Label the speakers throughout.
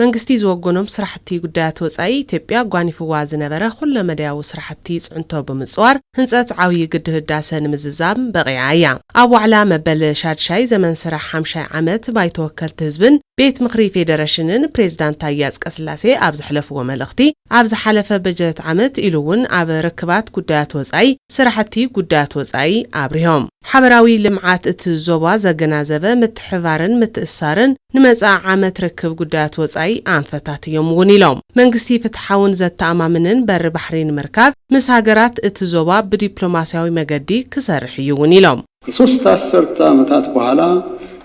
Speaker 1: መንግስቲ ዝወገኖም ስራሕቲ ጉዳያት ወጻኢ ኢትዮጵያ ጓኒፍዋ ዝነበረ ኩለ መድያዊ ስራሕቲ ጽዕንቶ ብምጽዋር ህንጸት ዓብዪ ግድብ ህዳሴ ንምዝዛም በቂዓ እያ። ኣብ ዋዕላ መበል ሻድሻይ ዘመን ስራሕ 50 ዓመት ባይቶ ወከልቲ ህዝብን ቤት ምኽሪ ፌደሬሽንን ፕሬዝዳንት ታዬ አጽቀሥላሴ ኣብ ዝሕለፍዎ መልእኽቲ ኣብ ዝሓለፈ በጀት ዓመት ኢሉ እውን ኣብ ርክባት ጉዳያት ወጻኢ ስራሕቲ ጉዳያት ወጻኢ ኣብርሆም ሓበራዊ ልምዓት እቲ ዞባ ዘገናዘበ ምትሕባርን ምትእሳርን ንመጻእ ዓመት ርክብ ጉዳያት ወጻኢ አንፈታት እዮም እውን ኢሎም መንግስቲ ፍትሓውን ዘተኣማምንን በር ባሕሪ ንምርካብ ምስ ሃገራት እቲ ዞባ ብዲፕሎማሲያዊ መገዲ ክሰርሕ እዩ እውን ኢሎም
Speaker 2: ከ3 አስርተ ዓመታት በኋላ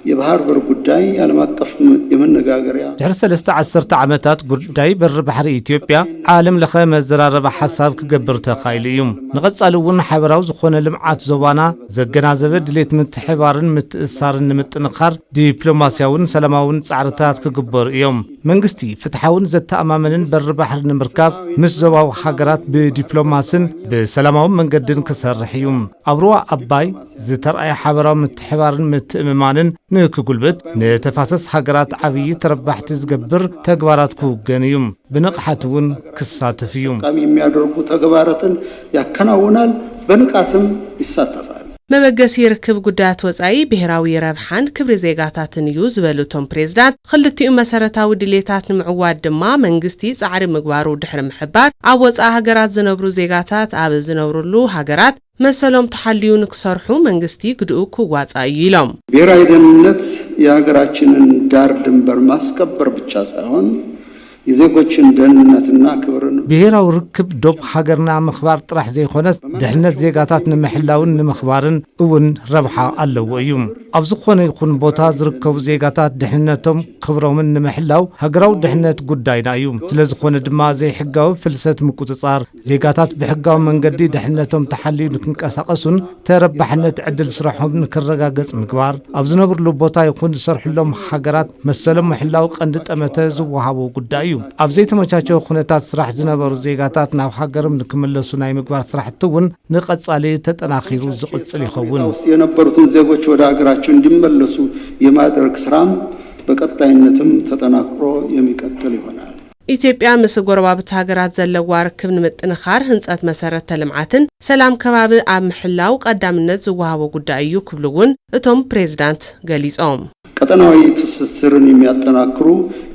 Speaker 2: የባህር በር ጉዳይ ዓለም አቀፍ የመነጋገሪያ
Speaker 3: ድሕሪ 3 ዓመታት ጉዳይ በር ባሕሪ ኢትዮጵያ ዓለም ለኸ መዘራረብ ሓሳብ ክገብር ተኻኢሉ እዩ ንቐጻሊ እውን ሓበራዊ ዝኾነ ልምዓት ዞባና ዘገናዘበ ድሌት ምትሕባርን ምትእሳርን ንምጥንኻር ዲፕሎማሲያውን ሰላማውን ጻዕርታት ክግበሩ እዮም መንግስቲ ፍትሓውን ዘተኣማምንን በር ባሕሪ ንምርካብ ምስ ዞባዊ ሃገራት ብዲፕሎማስን ብሰላማውን መንገድን ክሰርሕ እዩ ኣብ ሩባ ኣባይ ዝተርኣየ ሓበራዊ ምትሕባርን ምትእምማንን ንክጉልበት ነተፋሰስ ሃገራት ዓብዪ ተረባሕቲ ዝገብር ተግባራት ክውገን እዩ ብንቕሓት እውን ክሳተፍ እዩ
Speaker 2: የሚያደርጉ ተግባራትን ያከናውናል በንቃትም ይሳተፋል
Speaker 1: መበገሲ ርክብ ጉዳያት ወጻኢ ብሔራዊ ረብሓን ክብሪ ዜጋታትን እዩ ዝበሉቶም ፕሬዝዳንት ክልቲኡ መሰረታዊ ድሌታት ንምዕዋድ ድማ መንግስቲ ጻዕሪ ምግባሩ ድሕሪ ምሕባር ኣብ ወጻኢ ሃገራት ዝነብሩ ዜጋታት ኣብ ዝነብሩሉ ሃገራት መሰሎም ተሓልዩ ንክሰርሑ መንግስቲ ግድኡ ክዋጻ እዩ ኢሎም
Speaker 2: ብሔራዊ ደህንነት የሀገራችንን ዳር ድንበር ማስከበር ብቻ ሳይሆን የዜጎችን ደህንነትና ክብርን
Speaker 3: ብሔራዊ ርክብ ዶብ ሃገርና ምኽባር ጥራሕ ዘይኾነስ ድሕነት ዜጋታት ንምሕላውን ንምኽባርን እውን ረብሓ ኣለዎ እዩ ኣብ ዝኾነ ይኹን ቦታ ዝርከቡ ዜጋታት ድሕነቶም ክብሮምን ንምሕላው ሃገራዊ ድሕነት ጉዳይና እዩ ስለዝኾነ ድማ ዘይሕጋዊ ፍልሰት ምቁጽጻር ዜጋታት ብሕጋዊ መንገዲ ድሕነቶም ተሓልዩ ንክንቀሳቐሱን ተረባሕነት ዕድል ስራሖም ንክረጋገጽ ምግባር ኣብ ዝነብሩሉ ቦታ ይኹን ዝሰርሕሎም ሃገራት መሰሎም ምሕላው ቀንዲ ጠመተ ዝወሃቦ ጉዳይ እዩ ኣብ ዘይተመቻቸወ ኩነታት ስራሕ ዝነበሩ ዜጋታት ናብ ሃገሮም ንክመለሱ ናይ ምግባር ስራሕቲ እውን ንቐጻሊ ተጠናኺሩ ዝቕጽል ይኸውን
Speaker 2: የነበሩትን ዜጎች ወደ ሀገራቸው እንዲመለሱ የማድረግ ስራም በቀጣይነትም ተጠናክሮ የሚቀጥል ይሆናል
Speaker 1: ኢትዮጵያ ምስ ጎረባብት ሃገራት ዘለዋ ርክብ ንምጥንኻር ህንጸት መሰረተ ልምዓትን ሰላም ከባቢ ኣብ ምሕላው ቀዳምነት ዝወሃቦ ጉዳይ እዩ ክብሉ እውን እቶም ፕሬዝዳንት ገሊጾም
Speaker 2: ቀጠናዊ ትስስርን የሚያጠናክሩ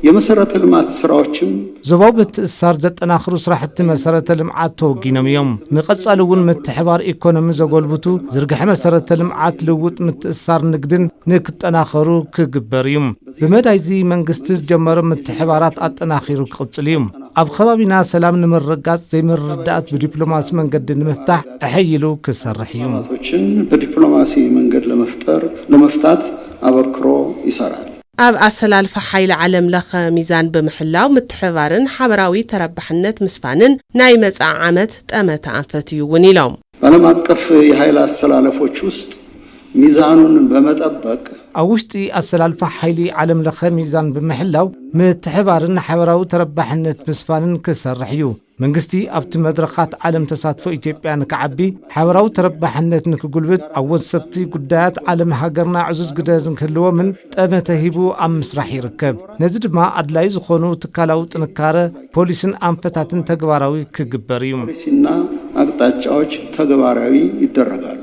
Speaker 2: የመሰረተ ልማት ስራዎችም
Speaker 3: ዞባው ብትእሳር ዘጠናኽሩ ስራሕቲ መሰረተ ልምዓት ተወጊኖም እዮም ንቐጻሊ እውን ምትሕባር ኢኮኖሚ ዘጎልብቱ ዝርግሐ መሰረተ ልምዓት ልውጥ ምትእሳር ንግድን ንክጠናኸሩ ክግበር እዩ ብመዳይዚ መንግስቲ ዝጀመረ ምትሕባራት አጠናኺሩ ክቕጽል እዩ ኣብ ከባቢና ሰላም ንምርጋጽ ዘይምርዳእት ብዲፕሎማሲ መንገዲ ንምፍታሕ ኣሕይሉ ክሰርሕ እዩ
Speaker 2: በዲፕሎማሲ መንገድ ለመፍታት አበክሮ ይሰራል
Speaker 1: ኣብ አሰላልፈ ኃይል ዓለም ለኸ ሚዛን ብምሕላው ምትሕባርን ሓበራዊ ተረባሕነት ምስፋንን ናይ መጻእ ዓመት ጠመተ አንፈት እዩ እውን ኢሎም
Speaker 2: ዓለም አቀፍ የኃይል አሰላለፎች ውስጥ ሚዛኑን በመጠበቅ
Speaker 3: አውሽጢ አሰላልፈ ኃይል ዓለም ለኸ ሚዛን ብምሕላው ምትሕባርን ሓበራዊ ተረባሕነት ምስፋንን ክሰርሕ እዩ መንግስቲ ኣብቲ መድረኻት ዓለም ተሳትፎ ኢትዮጵያ ንክዓቢ ሓበራዊ ተረባሕነት ንክጉልበት ኣብ ወሰቲ ጉዳያት ዓለም ሃገርና ዕዙዝ ግደ ንክህልዎምን ጠመተ ሂቡ ኣብ ምስራሕ ይርከብ ነዚ ድማ ኣድላይ ዝኾኑ ትካላዊ ጥንካረ ፖሊስን አንፈታትን ተግባራዊ ክግበር እዩ
Speaker 2: ፖሊስና አቅጣጫዎች ተግባራዊ ይደረጋሉ